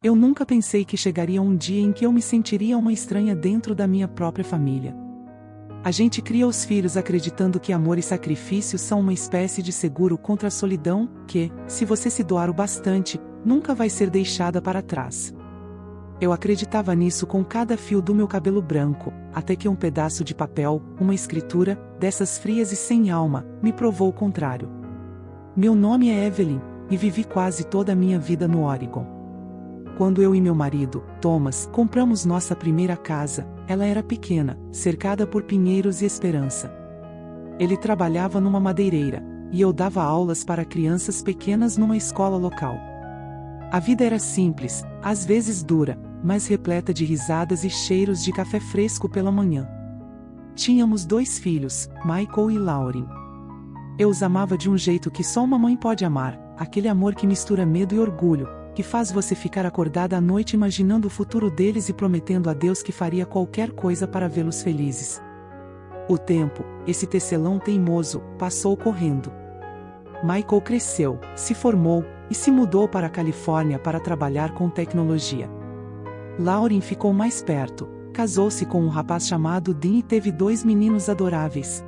Eu nunca pensei que chegaria um dia em que eu me sentiria uma estranha dentro da minha própria família. A gente cria os filhos acreditando que amor e sacrifício são uma espécie de seguro contra a solidão, que, se você se doar o bastante, nunca vai ser deixada para trás. Eu acreditava nisso com cada fio do meu cabelo branco, até que um pedaço de papel, uma escritura, dessas frias e sem alma, me provou o contrário. Meu nome é Evelyn, e vivi quase toda a minha vida no Oregon. Quando eu e meu marido, Thomas, compramos nossa primeira casa, ela era pequena, cercada por pinheiros e esperança. Ele trabalhava numa madeireira, e eu dava aulas para crianças pequenas numa escola local. A vida era simples, às vezes dura, mas repleta de risadas e cheiros de café fresco pela manhã. Tínhamos 2 filhos, Michael e Lauren. Eu os amava de um jeito que só uma mãe pode amar, aquele amor que mistura medo e orgulho, que faz você ficar acordada à noite imaginando o futuro deles e prometendo a Deus que faria qualquer coisa para vê-los felizes. O tempo, esse tecelão teimoso, passou correndo. Michael cresceu, se formou, e se mudou para a Califórnia para trabalhar com tecnologia. Lauren ficou mais perto, casou-se com um rapaz chamado Dean e teve 2 meninos adoráveis.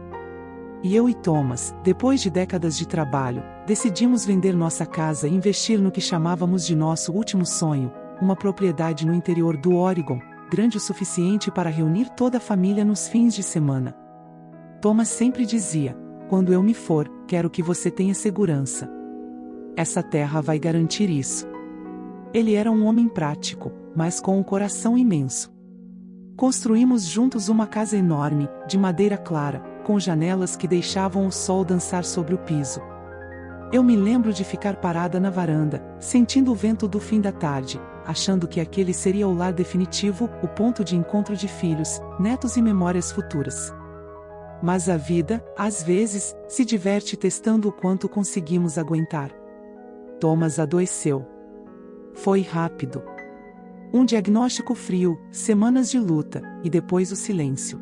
E eu e Thomas, depois de décadas de trabalho, decidimos vender nossa casa e investir no que chamávamos de nosso último sonho, uma propriedade no interior do Oregon, grande o suficiente para reunir toda a família nos fins de semana. Thomas sempre dizia: quando eu me for, quero que você tenha segurança. Essa terra vai garantir isso. Ele era um homem prático, mas com um coração imenso. Construímos juntos uma casa enorme, de madeira clara, com janelas que deixavam o sol dançar sobre o piso. Eu me lembro de ficar parada na varanda, sentindo o vento do fim da tarde, achando que aquele seria o lar definitivo, o ponto de encontro de filhos, netos e memórias futuras. Mas a vida, às vezes, se diverte testando o quanto conseguimos aguentar. Thomas adoeceu. Foi rápido. Um diagnóstico frio, semanas de luta, e depois o silêncio.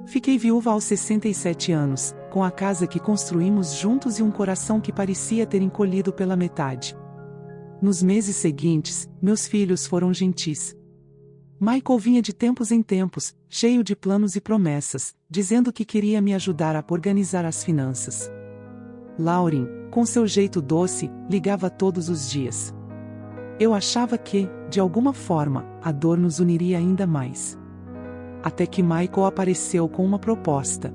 Fiquei viúva aos 67 anos, com a casa que construímos juntos e um coração que parecia ter encolhido pela metade. Nos meses seguintes, meus filhos foram gentis. Michael vinha de tempos em tempos, cheio de planos e promessas, dizendo que queria me ajudar a organizar as finanças. Lauren, com seu jeito doce, ligava todos os dias. Eu achava que, de alguma forma, a dor nos uniria ainda mais. Até que Michael apareceu com uma proposta.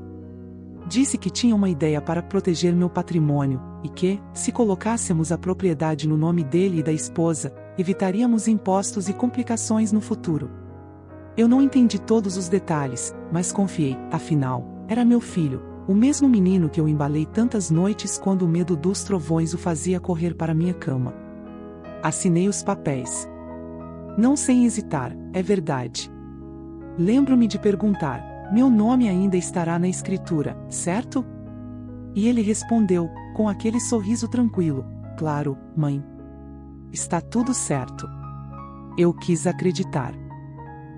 Disse que tinha uma ideia para proteger meu patrimônio, e que, se colocássemos a propriedade no nome dele e da esposa, evitaríamos impostos e complicações no futuro. Eu não entendi todos os detalhes, mas confiei, afinal, era meu filho, o mesmo menino que eu embalei tantas noites quando o medo dos trovões o fazia correr para minha cama. Assinei os papéis. Não sem hesitar, é verdade. Lembro-me de perguntar: meu nome ainda estará na escritura, certo? E ele respondeu, com aquele sorriso tranquilo: claro, mãe. Está tudo certo. Eu quis acreditar.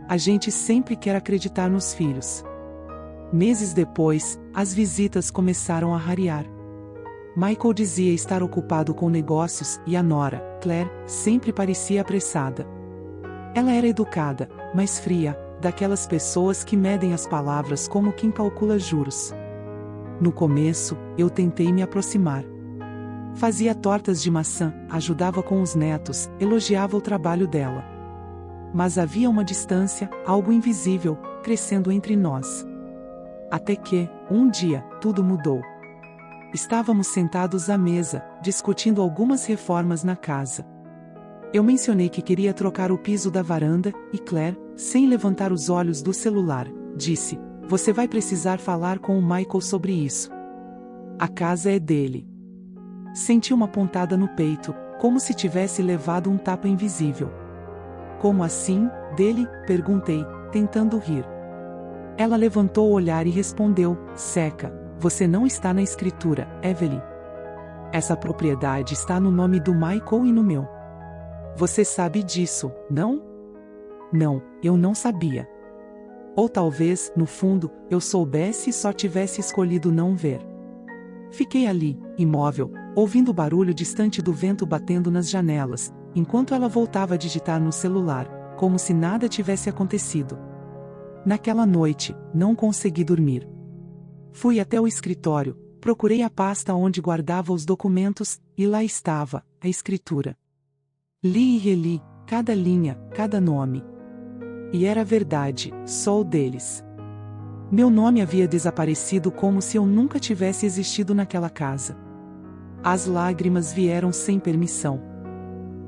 A gente sempre quer acreditar nos filhos. Meses depois, as visitas começaram a rarear. Michael dizia estar ocupado com negócios e a nora, Claire, sempre parecia apressada. Ela era educada, mas fria, daquelas pessoas que medem as palavras como quem calcula juros. No começo, eu tentei me aproximar. Fazia tortas de maçã, ajudava com os netos, elogiava o trabalho dela. Mas havia uma distância, algo invisível, crescendo entre nós. Até que, um dia, tudo mudou. Estávamos sentados à mesa, discutindo algumas reformas na casa. Eu mencionei que queria trocar o piso da varanda, e Claire, sem levantar os olhos do celular, disse: você vai precisar falar com o Michael sobre isso. A casa é dele. Senti uma pontada no peito, como se tivesse levado um tapa invisível. Como assim, dele? Perguntei, tentando rir. Ela levantou o olhar e respondeu, seca: você não está na escritura, Evelyn. Essa propriedade está no nome do Michael e no meu. Você sabe disso, não? Não, eu não sabia. Ou talvez, no fundo, eu soubesse e só tivesse escolhido não ver. Fiquei ali, imóvel, ouvindo o barulho distante do vento batendo nas janelas, enquanto ela voltava a digitar no celular, como se nada tivesse acontecido. Naquela noite, não consegui dormir. Fui até o escritório, procurei a pasta onde guardava os documentos, e lá estava, a escritura. Li e reli, cada linha, cada nome. E era verdade, só o deles. Meu nome havia desaparecido como se eu nunca tivesse existido naquela casa. As lágrimas vieram sem permissão.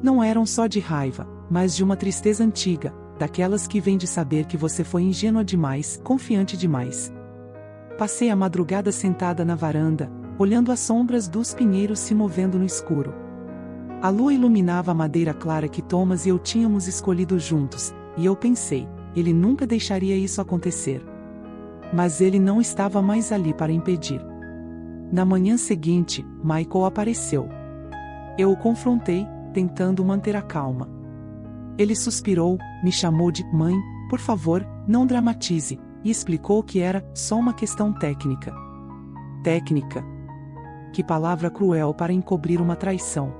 Não eram só de raiva, mas de uma tristeza antiga, daquelas que vêm de saber que você foi ingênua demais, confiante demais. Passei a madrugada sentada na varanda, olhando as sombras dos pinheiros se movendo no escuro. A lua iluminava a madeira clara que Thomas e eu tínhamos escolhido juntos, e eu pensei, ele nunca deixaria isso acontecer. Mas ele não estava mais ali para impedir. Na manhã seguinte, Michael apareceu. Eu o confrontei, tentando manter a calma. Ele suspirou, me chamou de mãe, por favor, não dramatize, e explicou que era só uma questão técnica. Técnica? Que palavra cruel para encobrir uma traição.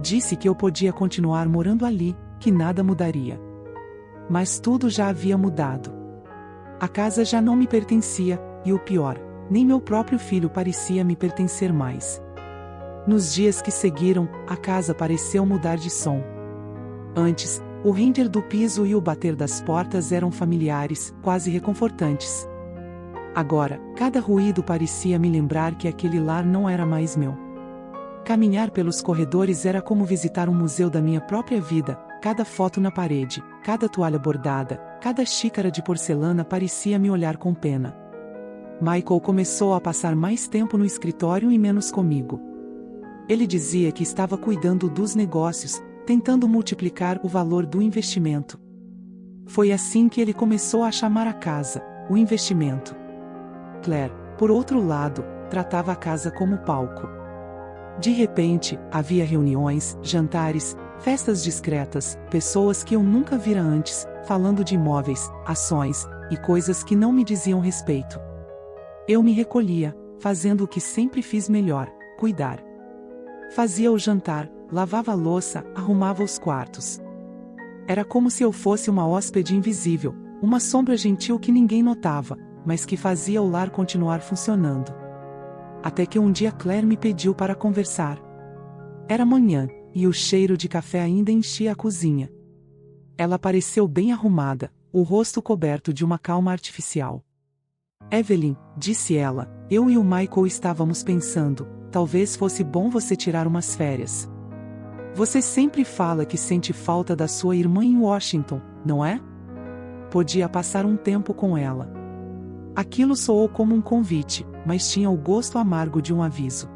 Disse que eu podia continuar morando ali, que nada mudaria. Mas tudo já havia mudado. A casa já não me pertencia, e o pior, nem meu próprio filho parecia me pertencer mais. Nos dias que seguiram, a casa pareceu mudar de som. Antes, o render do piso e o bater das portas eram familiares, quase reconfortantes. Agora, cada ruído parecia me lembrar que aquele lar não era mais meu. Caminhar pelos corredores era como visitar um museu da minha própria vida, cada foto na parede, cada toalha bordada, cada xícara de porcelana parecia me olhar com pena. Michael começou a passar mais tempo no escritório e menos comigo. Ele dizia que estava cuidando dos negócios, tentando multiplicar o valor do investimento. Foi assim que ele começou a chamar a casa, o investimento. Claire, por outro lado, tratava a casa como palco. De repente, havia reuniões, jantares, festas discretas, pessoas que eu nunca vira antes, falando de imóveis, ações, e coisas que não me diziam respeito. Eu me recolhia, fazendo o que sempre fiz melhor, cuidar. Fazia o jantar, lavava a louça, arrumava os quartos. Era como se eu fosse uma hóspede invisível, uma sombra gentil que ninguém notava, mas que fazia o lar continuar funcionando. Até que um dia Claire me pediu para conversar. Era manhã, e o cheiro de café ainda enchia a cozinha. Ela pareceu bem arrumada, o rosto coberto de uma calma artificial. Evelyn, disse ela, eu e o Michael estávamos pensando, talvez fosse bom você tirar umas férias. Você sempre fala que sente falta da sua irmã em Washington, não é? Podia passar um tempo com ela. Aquilo soou como um convite, mas tinha o gosto amargo de um aviso.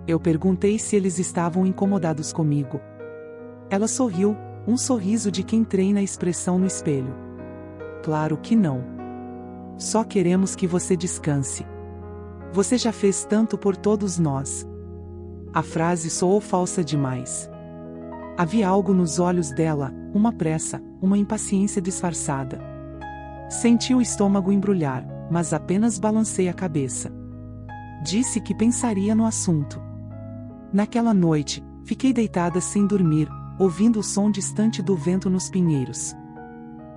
Eu perguntei se eles estavam incomodados comigo. Ela sorriu, um sorriso de quem treina a expressão no espelho. Claro que não. Só queremos que você descanse. Você já fez tanto por todos nós. A frase soou falsa demais. Havia algo nos olhos dela, uma pressa, uma impaciência disfarçada. Senti o estômago embrulhar, mas apenas balancei a cabeça. Disse que pensaria no assunto. Naquela noite, fiquei deitada sem dormir, ouvindo o som distante do vento nos pinheiros.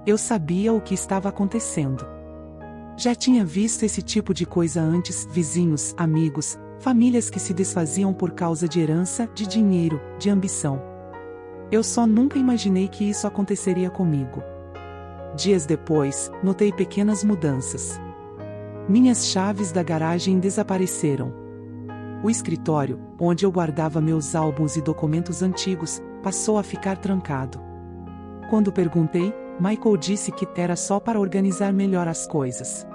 Eu sabia o que estava acontecendo. Já tinha visto esse tipo de coisa antes, vizinhos, amigos, famílias que se desfaziam por causa de herança, de dinheiro, de ambição. Eu só nunca imaginei que isso aconteceria comigo. Dias depois, notei pequenas mudanças. Minhas chaves da garagem desapareceram. O escritório, onde eu guardava meus álbuns e documentos antigos, passou a ficar trancado. Quando perguntei, Michael disse que era só para organizar melhor as coisas.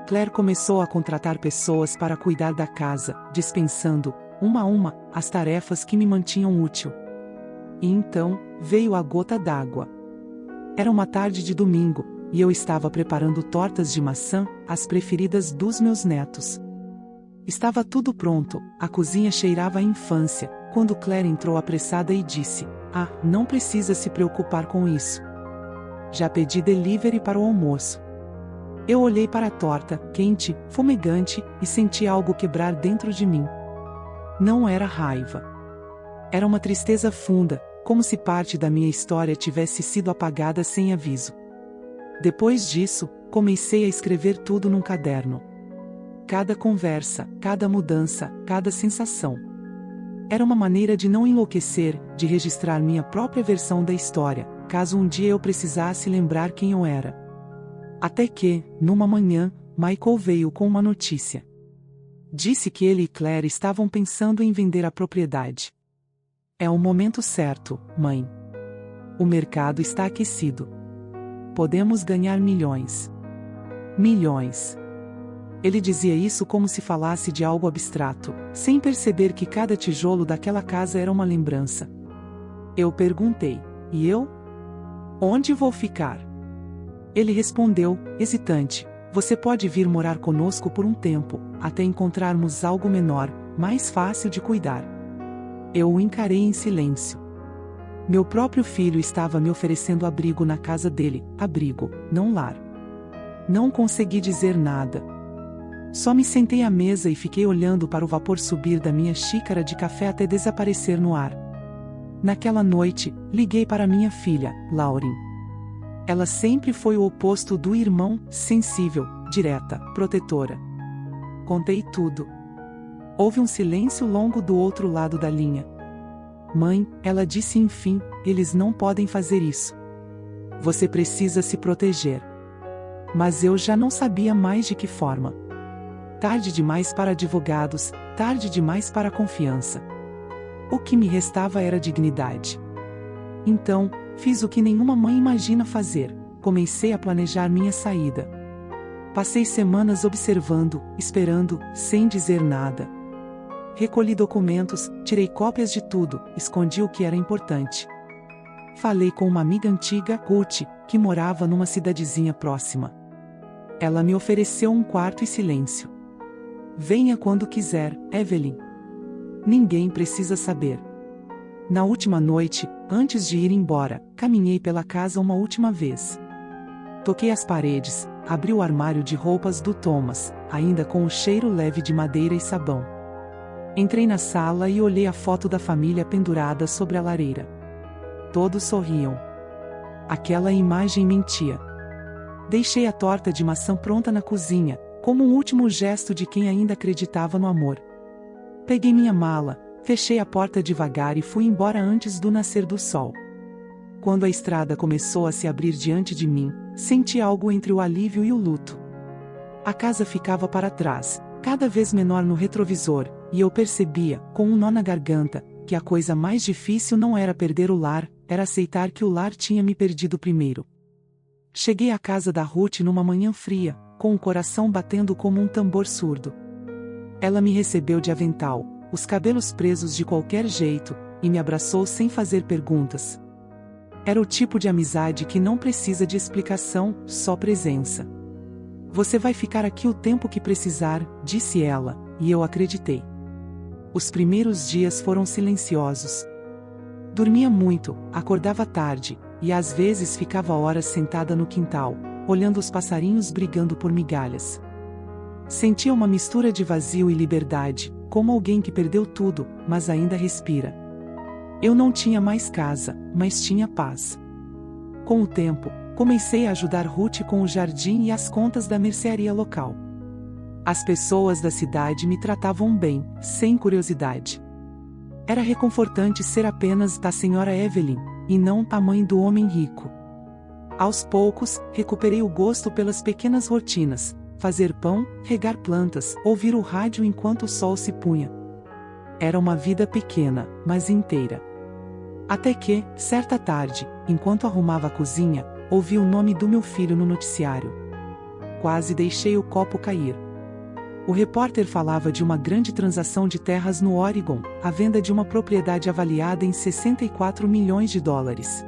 Claire começou a contratar pessoas para cuidar da casa, dispensando, uma a uma, as tarefas que me mantinham útil. E então, veio a gota d'água. Era uma tarde de domingo, e eu estava preparando tortas de maçã, as preferidas dos meus netos. Estava tudo pronto, a cozinha cheirava a infância, quando Claire entrou apressada e disse: "Ah, não precisa se preocupar com isso. Já pedi delivery para o almoço." Eu olhei para a torta, quente, fumegante, e senti algo quebrar dentro de mim. Não era raiva. Era uma tristeza funda, como se parte da minha história tivesse sido apagada sem aviso. Depois disso, comecei a escrever tudo num caderno. Cada conversa, cada mudança, cada sensação. Era uma maneira de não enlouquecer, de registrar minha própria versão da história, caso um dia eu precisasse lembrar quem eu era. Até que, numa manhã, Michael veio com uma notícia. Disse que ele e Claire estavam pensando em vender a propriedade. É o momento certo, mãe. O mercado está aquecido. Podemos ganhar milhões. Milhões. Ele dizia isso como se falasse de algo abstrato, sem perceber que cada tijolo daquela casa era uma lembrança. Eu perguntei: e eu? Onde vou ficar? Ele respondeu, hesitante: você pode vir morar conosco por um tempo, até encontrarmos algo menor, mais fácil de cuidar. Eu o encarei em silêncio. Meu próprio filho estava me oferecendo abrigo na casa dele, abrigo, não lar. Não consegui dizer nada. Só me sentei à mesa e fiquei olhando para o vapor subir da minha xícara de café até desaparecer no ar. Naquela noite, liguei para minha filha, Lauren. Ela sempre foi o oposto do irmão, sensível, direta, protetora. Contei tudo. Houve um silêncio longo do outro lado da linha. Mãe, ela disse enfim, eles não podem fazer isso. Você precisa se proteger. Mas eu já não sabia mais de que forma. Tarde demais para advogados, tarde demais para a confiança. O que me restava era dignidade. Então, fiz o que nenhuma mãe imagina fazer: comecei a planejar minha saída. Passei semanas observando, esperando, sem dizer nada. Recolhi documentos, tirei cópias de tudo, escondi o que era importante. Falei com uma amiga antiga, Ruth, que morava numa cidadezinha próxima. Ela me ofereceu um quarto e silêncio. Venha quando quiser, Evelyn. Ninguém precisa saber. Na última noite, antes de ir embora, caminhei pela casa uma última vez. Toquei as paredes, abri o armário de roupas do Thomas, ainda com o cheiro leve de madeira e sabão. Entrei na sala e olhei a foto da família pendurada sobre a lareira. Todos sorriam. Aquela imagem mentia. Deixei a torta de maçã pronta na cozinha, como um último gesto de quem ainda acreditava no amor. Peguei minha mala, fechei a porta devagar e fui embora antes do nascer do sol. Quando a estrada começou a se abrir diante de mim, senti algo entre o alívio e o luto. A casa ficava para trás, cada vez menor no retrovisor, e eu percebia, com um nó na garganta, que a coisa mais difícil não era perder o lar, era aceitar que o lar tinha me perdido primeiro. Cheguei à casa da Ruth numa manhã fria, com o coração batendo como um tambor surdo. Ela me recebeu de avental, os cabelos presos de qualquer jeito, e me abraçou sem fazer perguntas. Era o tipo de amizade que não precisa de explicação, só presença. Você vai ficar aqui o tempo que precisar, disse ela, e eu acreditei. Os primeiros dias foram silenciosos. Dormia muito, acordava tarde, e às vezes ficava horas sentada no quintal, olhando os passarinhos brigando por migalhas. Sentia uma mistura de vazio e liberdade, como alguém que perdeu tudo, mas ainda respira. Eu não tinha mais casa, mas tinha paz. Com o tempo, comecei a ajudar Ruth com o jardim e as contas da mercearia local. As pessoas da cidade me tratavam bem, sem curiosidade. Era reconfortante ser apenas da senhora Evelyn, e não a mãe do homem rico. Aos poucos, recuperei o gosto pelas pequenas rotinas: fazer pão, regar plantas, ouvir o rádio enquanto o sol se punha. Era uma vida pequena, mas inteira. Até que, certa tarde, enquanto arrumava a cozinha, ouvi o nome do meu filho no noticiário. Quase deixei o copo cair. O repórter falava de uma grande transação de terras no Oregon, a venda de uma propriedade avaliada em 64 milhões de dólares.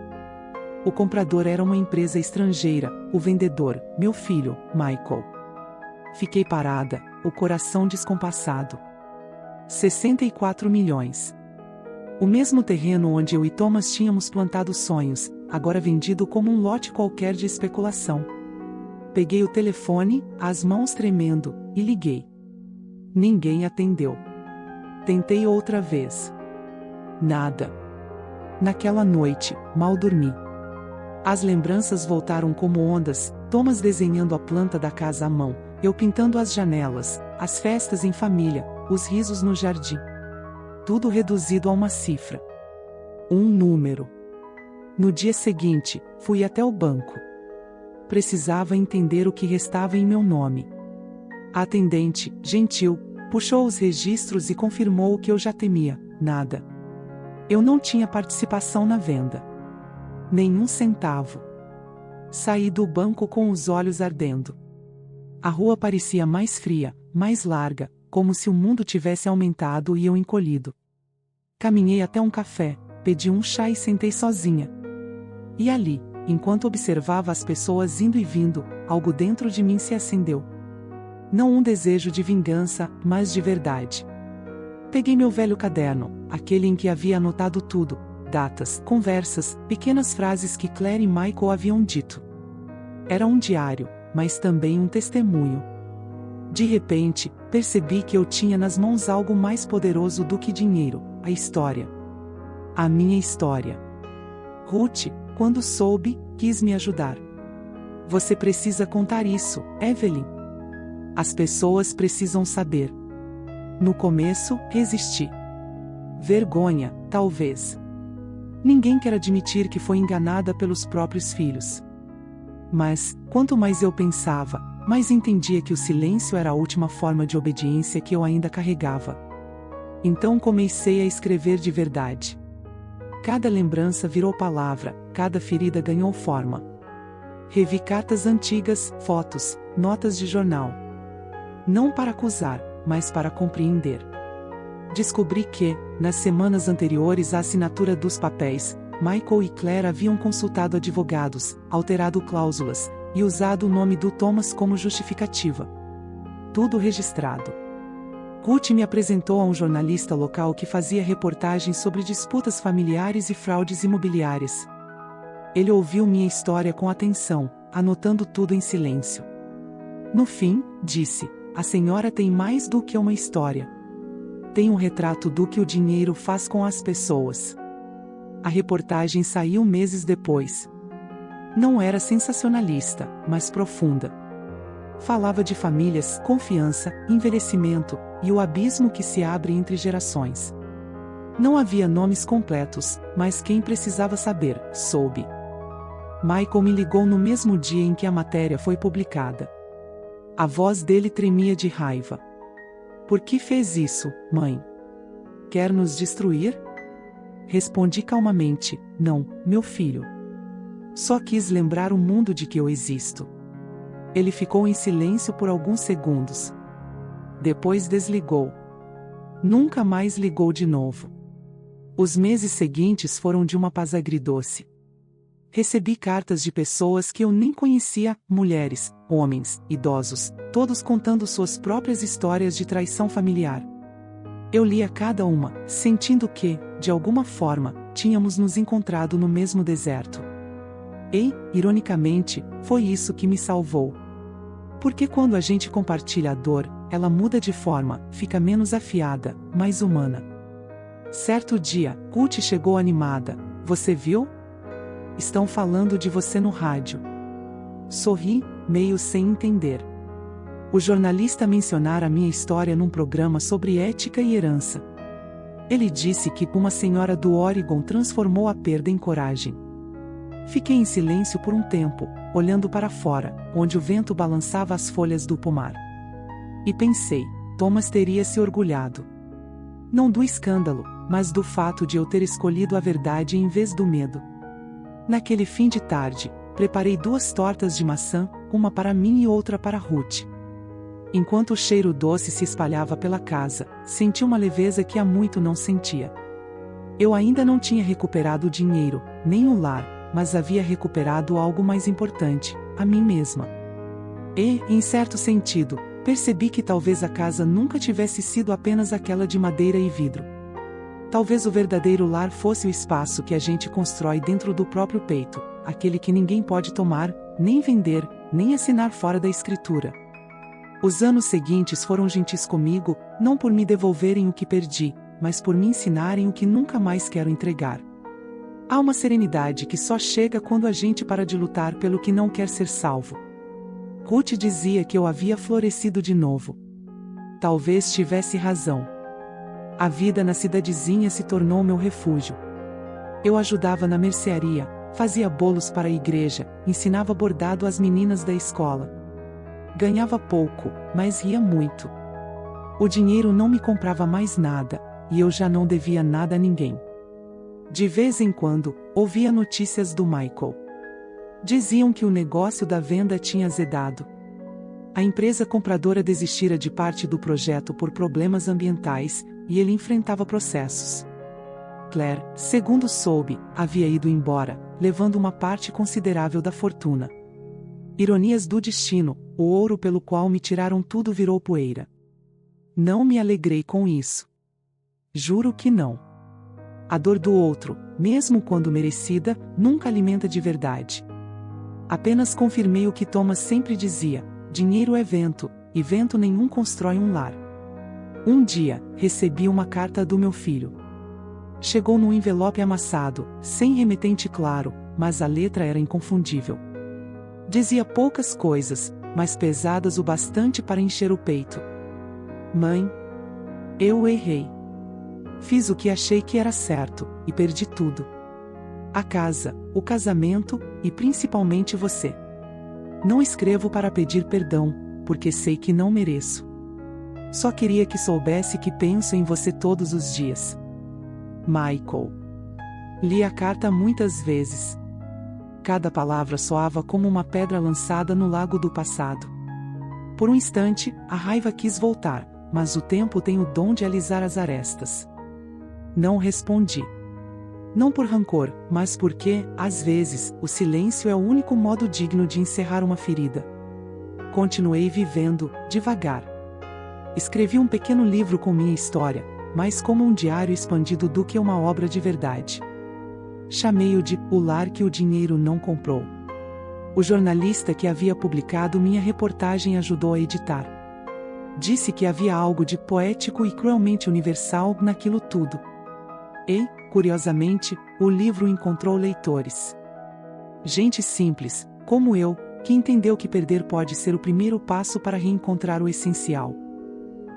O comprador era uma empresa estrangeira, o vendedor, meu filho, Michael. Fiquei parada, o coração descompassado. 64 milhões. O mesmo terreno onde eu e Thomas tínhamos plantado sonhos, agora vendido como um lote qualquer de especulação. Peguei o telefone, as mãos tremendo, e liguei. Ninguém atendeu. Tentei outra vez. Nada. Naquela noite, mal dormi. As lembranças voltaram como ondas, Thomas desenhando a planta da casa à mão, eu pintando as janelas, as festas em família, os risos no jardim. Tudo reduzido a uma cifra. Um número. No dia seguinte, fui até o banco. Precisava entender o que restava em meu nome. A atendente, gentil, puxou os registros e confirmou o que eu já temia: nada. Eu não tinha participação na venda. Nenhum centavo. Saí do banco com os olhos ardendo. A rua parecia mais fria, mais larga, como se o mundo tivesse aumentado e eu encolhido. Caminhei até um café, pedi um chá e sentei sozinha. E ali, enquanto observava as pessoas indo e vindo, algo dentro de mim se acendeu. Não um desejo de vingança, mas de verdade. Peguei meu velho caderno, aquele em que havia anotado tudo, datas, conversas, pequenas frases que Claire e Michael haviam dito. Era um diário, mas também um testemunho. De repente, percebi que eu tinha nas mãos algo mais poderoso do que dinheiro: a história. A minha história. Ruth, quando soube, quis me ajudar. Você precisa contar isso, Evelyn. As pessoas precisam saber. No começo, resisti. Vergonha, talvez. Ninguém quer admitir que foi enganada pelos próprios filhos. Mas, quanto mais eu pensava, mais entendia que o silêncio era a última forma de obediência que eu ainda carregava. Então comecei a escrever de verdade. Cada lembrança virou palavra, cada ferida ganhou forma. Revi cartas antigas, fotos, notas de jornal. Não para acusar, mas para compreender. Descobri que, nas semanas anteriores à assinatura dos papéis, Michael e Claire haviam consultado advogados, alterado cláusulas, e usado o nome do Thomas como justificativa. Tudo registrado. Ruth me apresentou a um jornalista local que fazia reportagens sobre disputas familiares e fraudes imobiliárias. Ele ouviu minha história com atenção, anotando tudo em silêncio. No fim, disse: a senhora tem mais do que uma história. Tem um retrato do que o dinheiro faz com as pessoas. A reportagem saiu meses depois. Não era sensacionalista, mas profunda. Falava de famílias, confiança, envelhecimento, e o abismo que se abre entre gerações. Não havia nomes completos, mas quem precisava saber, soube. Michael me ligou no mesmo dia em que a matéria foi publicada. A voz dele tremia de raiva. Por que fez isso, mãe? Quer nos destruir? Respondi calmamente: não, meu filho. Só quis lembrar o mundo de que eu existo. Ele ficou em silêncio por alguns segundos. Depois desligou. Nunca mais ligou de novo. Os meses seguintes foram de uma paz agridoce. Recebi cartas de pessoas que eu nem conhecia, mulheres, homens, idosos, todos contando suas próprias histórias de traição familiar. Eu lia cada uma, sentindo que, de alguma forma, tínhamos nos encontrado no mesmo deserto. E, ironicamente, foi isso que me salvou. Porque quando a gente compartilha a dor, ela muda de forma, fica menos afiada, mais humana. Certo dia, Ruth chegou animada. Você viu? Estão falando de você no rádio. Sorri, meio sem entender. O jornalista mencionara a minha história num programa sobre ética e herança. Ele disse que uma senhora do Oregon transformou a perda em coragem. Fiquei em silêncio por um tempo, olhando para fora, onde o vento balançava as folhas do pomar. E pensei: Thomas teria se orgulhado. Não do escândalo, mas do fato de eu ter escolhido a verdade em vez do medo. Naquele fim de tarde, preparei 2 tortas de maçã, uma para mim e outra para Ruth. Enquanto o cheiro doce se espalhava pela casa, senti uma leveza que há muito não sentia. Eu ainda não tinha recuperado o dinheiro, nem o lar, mas havia recuperado algo mais importante, a mim mesma. E, em certo sentido, percebi que talvez a casa nunca tivesse sido apenas aquela de madeira e vidro. Talvez o verdadeiro lar fosse o espaço que a gente constrói dentro do próprio peito, aquele que ninguém pode tomar, nem vender, nem assinar fora da escritura. Os anos seguintes foram gentis comigo, não por me devolverem o que perdi, mas por me ensinarem o que nunca mais quero entregar. Há uma serenidade que só chega quando a gente para de lutar pelo que não quer ser salvo. Ruth dizia que eu havia florescido de novo. Talvez tivesse razão. A vida na cidadezinha se tornou meu refúgio. Eu ajudava na mercearia, fazia bolos para a igreja, ensinava bordado às meninas da escola. Ganhava pouco, mas ria muito. O dinheiro não me comprava mais nada, e eu já não devia nada a ninguém. De vez em quando, ouvia notícias do Michael. Diziam que o negócio da venda tinha azedado. A empresa compradora desistira de parte do projeto por problemas ambientais, e ele enfrentava processos. Claire, segundo soube, havia ido embora, levando uma parte considerável da fortuna. Ironias do destino, o ouro pelo qual me tiraram tudo virou poeira. Não me alegrei com isso. Juro que não. A dor do outro, mesmo quando merecida, nunca alimenta de verdade. Apenas confirmei o que Thomas sempre dizia: dinheiro é vento, e vento nenhum constrói um lar. Um dia, recebi uma carta do meu filho. Chegou num envelope amassado, sem remetente claro, mas a letra era inconfundível. Dizia poucas coisas, mas pesadas o bastante para encher o peito. Mãe, eu errei. Fiz o que achei que era certo, e perdi tudo. A casa, o casamento, e principalmente você. Não escrevo para pedir perdão, porque sei que não mereço. Só queria que soubesse que penso em você todos os dias. Michael. Li a carta muitas vezes. Cada palavra soava como uma pedra lançada no lago do passado. Por um instante, a raiva quis voltar, mas o tempo tem o dom de alisar as arestas. Não respondi. Não por rancor, mas porque, às vezes, o silêncio é o único modo digno de encerrar uma ferida. Continuei vivendo, devagar. Escrevi um pequeno livro com minha história, mais como um diário expandido do que uma obra de verdade. Chamei-o de O Lar que o Dinheiro Não Comprou. O jornalista que havia publicado minha reportagem ajudou a editar. Disse que havia algo de poético e cruelmente universal naquilo tudo. E, curiosamente, o livro encontrou leitores. Gente simples, como eu, que entendeu que perder pode ser o primeiro passo para reencontrar o essencial.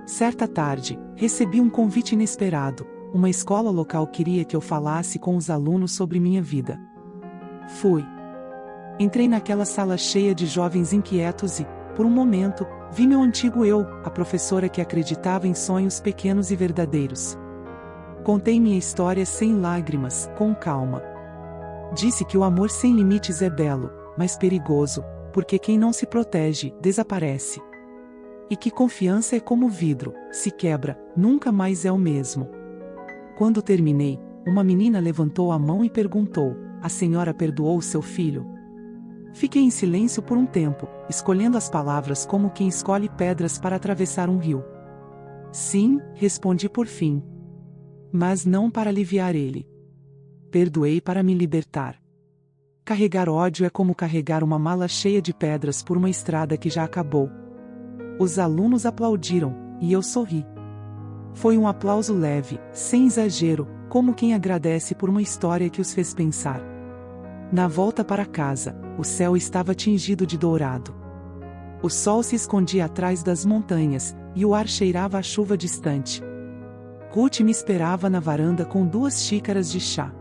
Certa tarde, recebi um convite inesperado. Uma escola local queria que eu falasse com os alunos sobre minha vida. Fui. Entrei naquela sala cheia de jovens inquietos e, por um momento, vi meu antigo eu, a professora que acreditava em sonhos pequenos e verdadeiros. Contei minha história sem lágrimas, com calma. Disse que o amor sem limites é belo, mas perigoso, porque quem não se protege, desaparece. E que confiança é como vidro, se quebra, nunca mais é o mesmo. Quando terminei, uma menina levantou a mão e perguntou: a senhora perdoou seu filho? Fiquei em silêncio por um tempo, escolhendo as palavras como quem escolhe pedras para atravessar um rio. Sim, respondi por fim. Mas não para aliviar ele. Perdoei para me libertar. Carregar ódio é como carregar uma mala cheia de pedras por uma estrada que já acabou. Os alunos aplaudiram, e eu sorri. Foi um aplauso leve, sem exagero, como quem agradece por uma história que os fez pensar. Na volta para casa, o céu estava tingido de dourado. O sol se escondia atrás das montanhas, e o ar cheirava a chuva distante. Ruth me esperava na varanda com 2 xícaras de chá.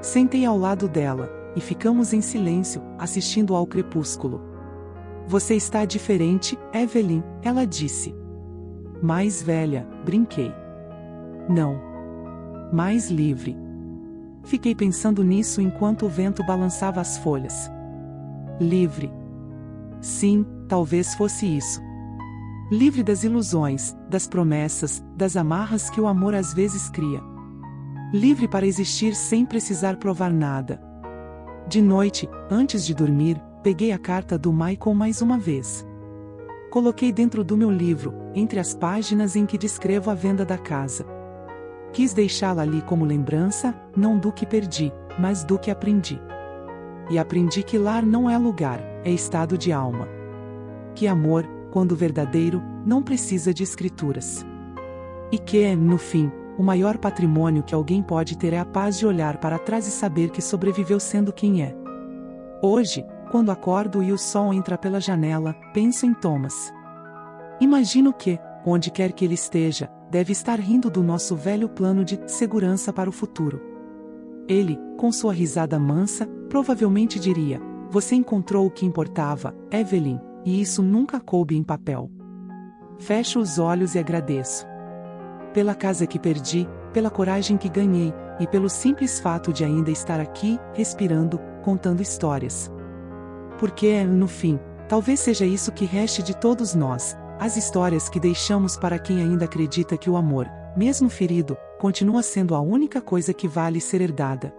Sentei ao lado dela, e ficamos em silêncio, assistindo ao crepúsculo. Você está diferente, Evelyn, ela disse. Mais velha, brinquei. Não. Mais livre. Fiquei pensando nisso enquanto o vento balançava as folhas. Livre. Sim, talvez fosse isso. Livre das ilusões, das promessas, das amarras que o amor às vezes cria. Livre para existir sem precisar provar nada. De noite, antes de dormir, peguei a carta do Michael mais uma vez. Coloquei dentro do meu livro, entre as páginas em que descrevo a venda da casa. Quis deixá-la ali como lembrança, não do que perdi, mas do que aprendi. E aprendi que lar não é lugar, é estado de alma. Que amor, quando verdadeiro, não precisa de escrituras. E que, no fim, o maior patrimônio que alguém pode ter é a paz de olhar para trás e saber que sobreviveu sendo quem é. Hoje, quando acordo e o sol entra pela janela, penso em Thomas. Imagino que, onde quer que ele esteja, deve estar rindo do nosso velho plano de segurança para o futuro. Ele, com sua risada mansa, provavelmente diria: "Você encontrou o que importava, Evelyn, e isso nunca coube em papel." Fecho os olhos e agradeço. Pela casa que perdi, pela coragem que ganhei, e pelo simples fato de ainda estar aqui, respirando, contando histórias. Porque, no fim, talvez seja isso que reste de todos nós, as histórias que deixamos para quem ainda acredita que o amor, mesmo ferido, continua sendo a única coisa que vale ser herdada.